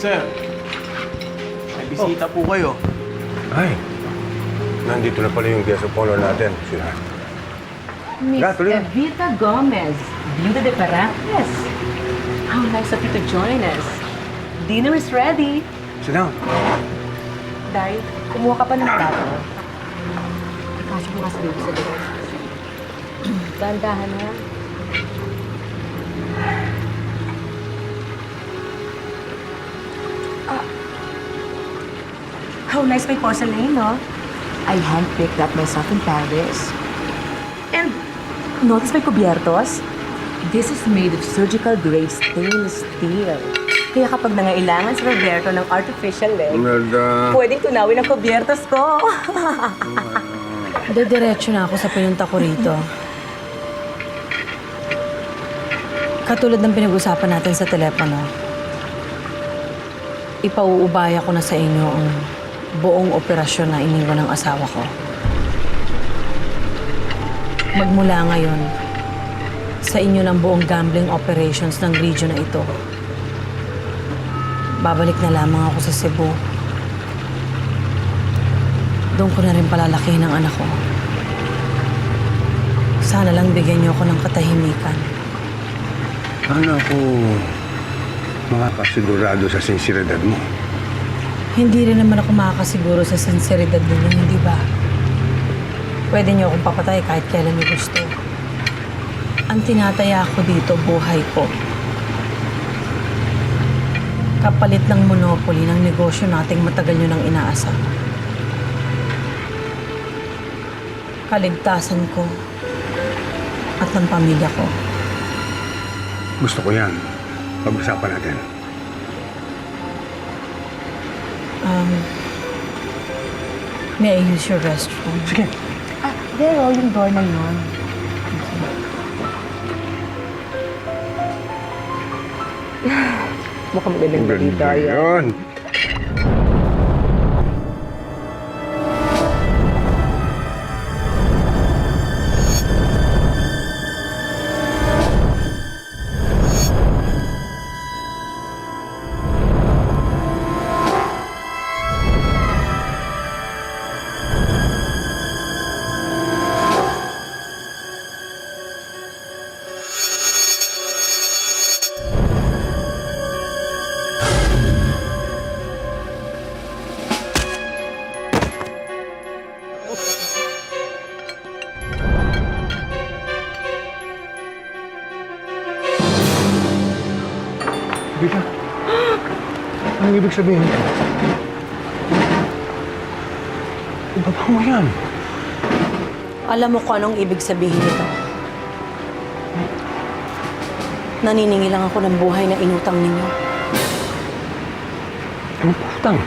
Sir, may bisita po kayo. Ay, nandito na pala yung guest of honor natin. Sila. Miss tuloy na. Evita Gomez, Viuda de Parajes. How nice of you to join us. Dinner is ready. Sit down. Day, kumuha ka pa ng plato. Ikasya mo nga sa baby sa loob. Dahan-dahan na. How nice may porcelain, no? I handpicked that myself in Paris. And notice may kubiertos? This is made of surgical grade stainless steel. Kaya kapag nangailangan si Roberto ng artificial leg, Imelda. pwedeng tunawin ang kubiertos ko. Diretso na ako sa pinunta ko rito. Katulad ng pinag-usapan natin sa telepono, ipauubaya ko na sa inyo ang buong operasyon na iniwan ng asawa ko. Magmula ngayon, sa inyo ng buong gambling operations ng region na ito. Babalik na lamang ako sa Cebu. Doon ko na rin palalakihin ang anak ko. Sana lang bigyan niyo ako ng katahimikan. Paano ako makakasigurado sa sinseridad mo? Hindi rin naman ako makakasiguro sa sinseridad ninyo, hindi ba? Pwede niyo akong papatay kahit kailan niyo gusto. Ang tinataya ko dito, buhay ko. Kapalit ng monopoly ng negosyo nating matagal niyo nang inaasam. Kaligtasan ko at ng pamilya ko. Gusto ko yan. Pag-usapan natin. May I use your restroom? Sige. There, yung door na yun. Mukhang magandang balita yan. Yun. Bita, anong ibig sabihin nito? Ibaba mo yan. Alam mo kung anong ibig sabihin nito? Naniningil lang ako ng buhay na inutang ninyo. Anong putang?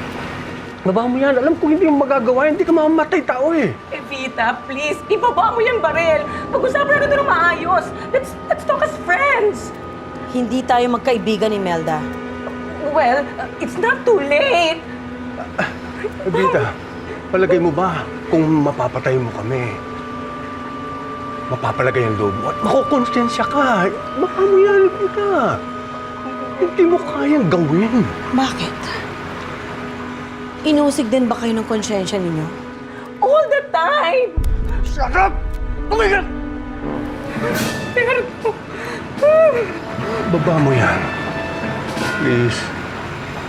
Baba mo yan. Alam ko hindi mo magagawa. Hindi ka mamamatay tao eh. Evita, please, ibaba mo yung baril. Pag-usapan natin ito ng maayos. Let's talk as friends. Hindi tayo magkaibigan, Imelda. Well, it's not too late. Bita, palagay mo ba kung mapapatay mo kami? Mapapalagay ang loob mo at makukonsensya ka. Baka mo yan, Bita. Hindi mo kayang gawin. Bakit? Inusig din ba kayo ng konsyensya ninyo? All the time. Shut up! Oh my God! Baba mo yan. Please.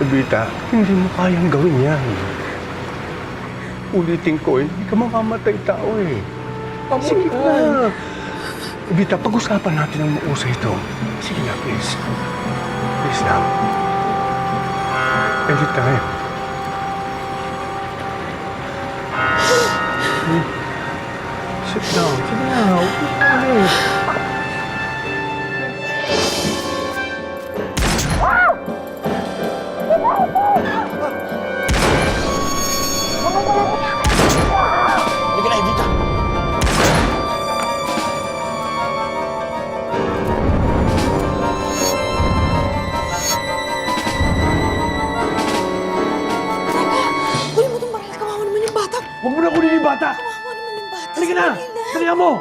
Bita, hindi mo kayang gawin yan. Ulitin ko, hindi ka mamamatay tao eh. Sige na. Bita, pag-usapan natin ang mausay ito. Sige na, please. Please lang. Anytime. Sit down. Sige na. Upo ka ulit. Halika na, Evita. Huli mo itong baril. Kawawa naman yung bata. Huwag mo na kunin yung bata. Kawawa naman yung bata. Halika na! Halika mo!